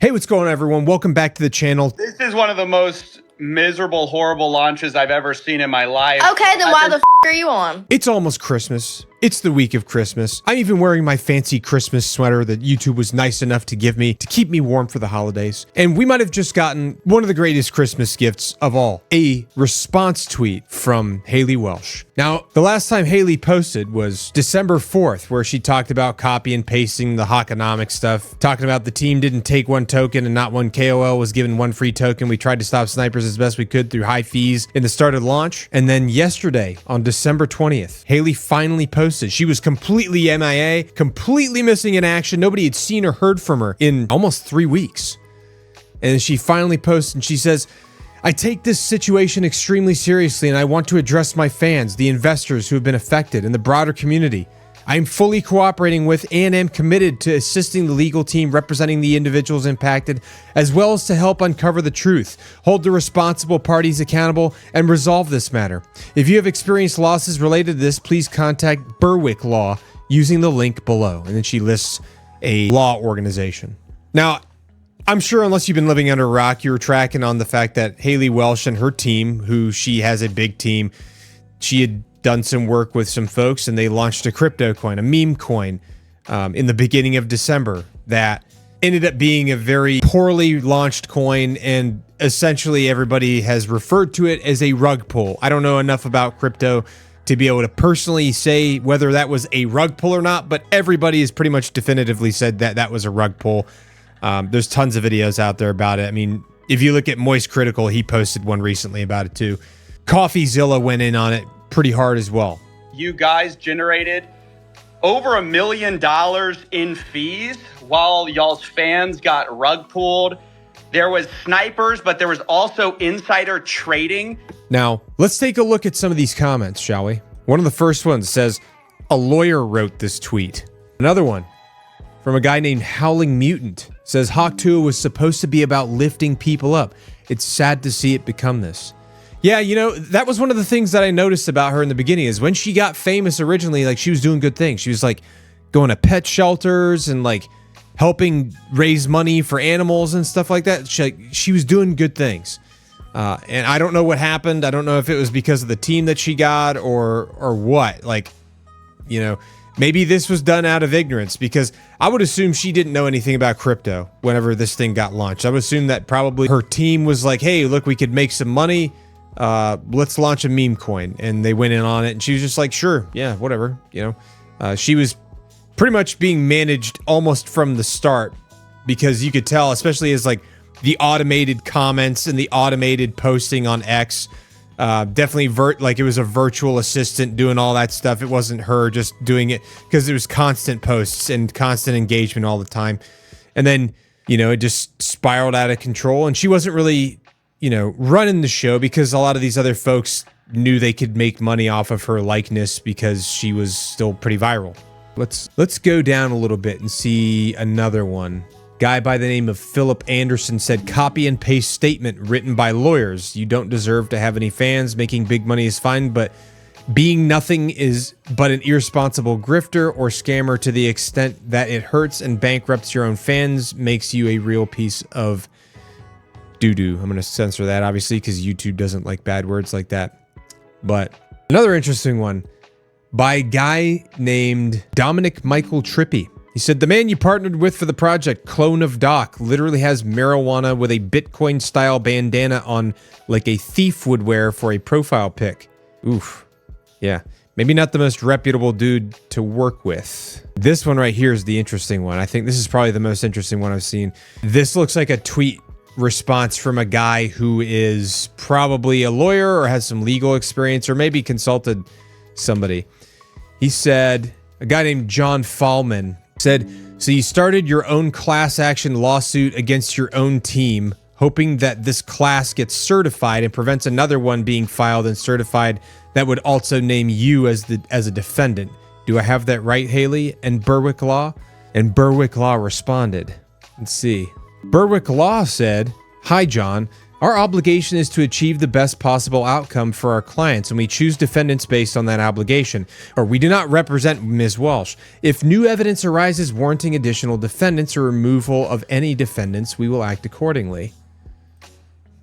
Hey, what's going on, everyone? Welcome back to the channel. This is one of the most miserable, horrible launches I've ever seen in my life. Okay, then why the f are you on? It's almost Christmas. It's the week of Christmas. I'm even wearing my fancy Christmas sweater that YouTube was nice enough to give me to keep me warm for the holidays. And we might have just gotten one of the greatest Christmas gifts of all, a response tweet from Haliey Welch. Now, the last time Haliey posted was December 4th, where she talked about copy and pasting the Hawkonomics stuff, talking about the team didn't take one token and not one KOL was given one free token. We tried to stop snipers as best we could through high fees in the start of launch. And then yesterday, on December 20th, Haliey finally posted. She was completely MIA, completely missing in action. Nobody had seen or heard from her in almost 3 weeks. And she finally posted and she says, I take this situation extremely seriously and I want to address my fans, the investors who have been affected, and the broader community. I am fully cooperating with and am committed to assisting the legal team representing the individuals impacted, as well as to help uncover the truth, hold the responsible parties accountable, and resolve this matter. If you have experienced losses related to this, please contact Berwick Law using the link below. And then she lists a law organization. Now, I'm sure unless you've been living under a rock, you were tracking on the fact that Haliey Welch and her team, who she has a big team, she had done some work with some folks and they launched a crypto coin, a meme coin, in the beginning of December that ended up being a very poorly launched coin, and essentially everybody has referred to it as a rug pull. I don't know enough about crypto to be able to personally say whether that was a rug pull or not, but everybody has pretty much definitively said that that was a rug pull. There's tons of videos out there about it. I mean, if you look at Moist Critical, he posted one recently about it too. CoffeeZilla went in on it pretty hard as well. You guys generated over $1 million in fees while y'all's fans got rug pulled. There was snipers, but there was also insider trading. Now, let's take a look at some of these comments, shall we? One of the first ones says, a lawyer wrote this tweet. Another one from a guy named Howling Mutant says, Tuah was supposed to be about lifting people up. It's sad to see it become this. Yeah, you know, that was one of the things that I noticed about her in the beginning is when she got famous originally, like she was doing good things. She was like going to pet shelters and like helping raise money for animals and stuff like that. She was doing good things. And I don't know what happened. I don't know if it was because of the team that she got or what. Like, you know, maybe this was done out of ignorance, because I would assume she didn't know anything about crypto whenever this thing got launched. I would assume that probably her team was like, hey, look, we could make some money. Let's launch a meme coin. And they went in on it and she was just like, sure, yeah, whatever. You know, she was pretty much being managed almost from the start, because you could tell, especially as like the automated comments and the automated posting on X, definitely like it was a virtual assistant doing all that stuff. It wasn't her just doing it, because it was constant posts and constant engagement all the time. And then, you know, it just spiraled out of control and she wasn't really, you know, running the show, because a lot of these other folks knew they could make money off of her likeness because she was still pretty viral. Let's go down a little bit and see another one. Guy by the name of Philip Anderson said, copy and paste statement written by lawyers. You don't deserve to have any fans. Making big money is fine, but being nothing is but an irresponsible grifter or scammer to the extent that it hurts and bankrupts your own fans makes you a real piece of doo-doo. I'm going to censor that, obviously, because YouTube doesn't like bad words like that. But another interesting one by a guy named Dominic Michael Trippy. He said, the man you partnered with for the project, Clone of Doc, literally has marijuana with a Bitcoin-style bandana on like a thief would wear for a profile pic. Oof. Yeah. Maybe not the most reputable dude to work with. This one right here is the interesting one. I think this is probably the most interesting one I've seen. This looks like a tweet response from a guy who is probably a lawyer or has some legal experience or maybe consulted somebody. He said, a guy named John Fallman said, so you started your own class action lawsuit against your own team, hoping that this class gets certified and prevents another one being filed and certified that would also name you as a defendant. Do I have that right, Haliey and Berwick Law? And Berwick Law responded. Let's see. Berwick Law said, hi, John. Our obligation is to achieve the best possible outcome for our clients, and we choose defendants based on that obligation, or we do not represent Ms. Welsh. If new evidence arises warranting additional defendants or removal of any defendants, we will act accordingly.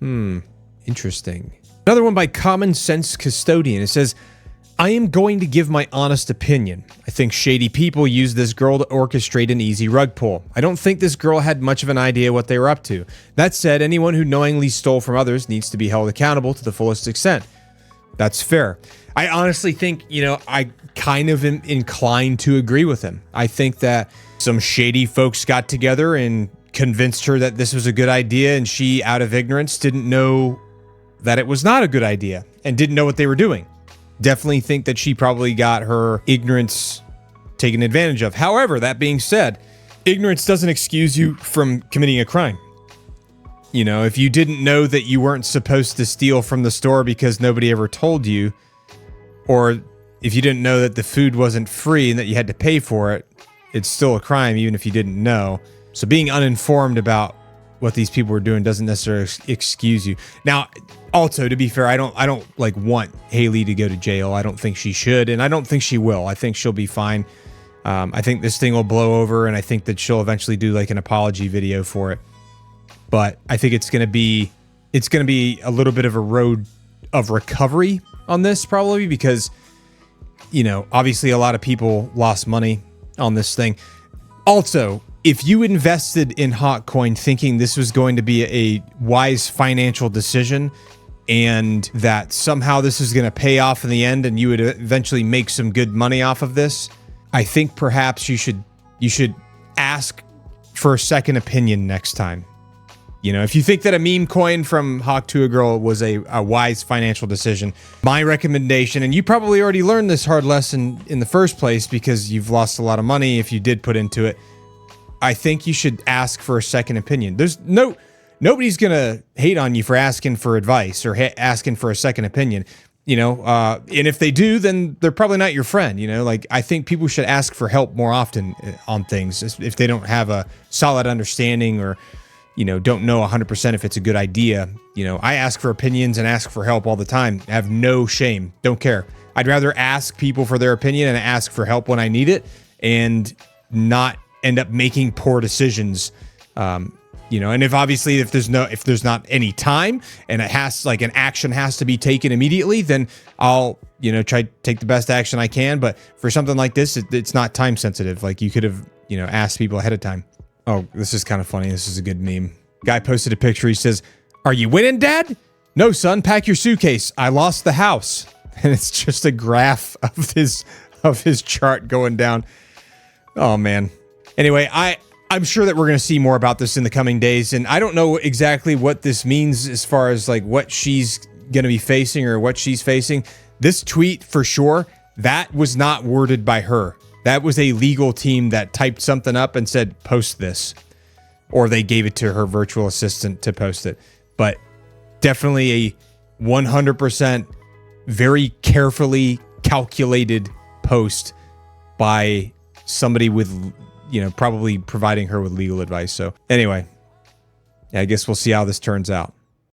Interesting. Another one by Common Sense Custodian. It says, I am going to give my honest opinion. I think shady people used this girl to orchestrate an easy rug pull. I don't think this girl had much of an idea what they were up to. That said, anyone who knowingly stole from others needs to be held accountable to the fullest extent. That's fair. I honestly think, I kind of am inclined to agree with him. I think that some shady folks got together and convinced her that this was a good idea, and she, out of ignorance, didn't know that it was not a good idea and didn't know what they were doing. Definitely think that she probably got her ignorance taken advantage of. However, that being said, ignorance doesn't excuse you from committing a crime. If you didn't know that you weren't supposed to steal from the store because nobody ever told you, or if you didn't know that the food wasn't free and that you had to pay for it, it's still a crime even if you didn't know. So being uninformed about what these people were doing doesn't necessarily excuse you. Now, also, to be fair, I don't want Haliey to go to jail. I don't think she should, and I don't think she will. I think she'll be fine. I think this thing will blow over, and I think that she'll eventually do an apology video for it. But I think it's gonna be a little bit of a road of recovery on this, probably because obviously a lot of people lost money on this thing. Also, if you invested in Hotcoin thinking this was going to be a wise financial decision and that somehow this is going to pay off in the end and you would eventually make some good money off of this, I think perhaps you should ask for a second opinion next time. If you think that a meme coin from Tuah Girl was a wise financial decision, my recommendation, and you probably already learned this hard lesson in the first place because you've lost a lot of money if you did put into it, I think you should ask for a second opinion. Nobody's gonna hate on you for asking for advice or asking for a second opinion, and if they do, then they're probably not your friend. I think people should ask for help more often on things if they don't have a solid understanding or, don't know 100% if it's a good idea. I ask for opinions and ask for help all the time. I have no shame. Don't care. I'd rather ask people for their opinion and ask for help when I need it and not end up making poor decisions. And if there's not any time and it has an action has to be taken immediately, then I'll, try to take the best action I can. But for something like this, it's not time sensitive. You could have, asked people ahead of time. Oh, this is kind of funny. This is a good meme. Guy posted a picture. He says, "Are you winning, Dad?" "No, son, pack your suitcase. I lost the house." And it's just a graph of his chart going down. Oh man. Anyway, I'm sure that we're going to see more about this in the coming days, and I don't know exactly what this means as far as what she's going to be facing or what she's facing. This tweet, for sure, that was not worded by her. That was a legal team that typed something up and said, post this. Or they gave it to her virtual assistant to post it. But definitely a 100% very carefully calculated post by somebody with probably providing her with legal advice. So anyway, I guess we'll see how this turns out.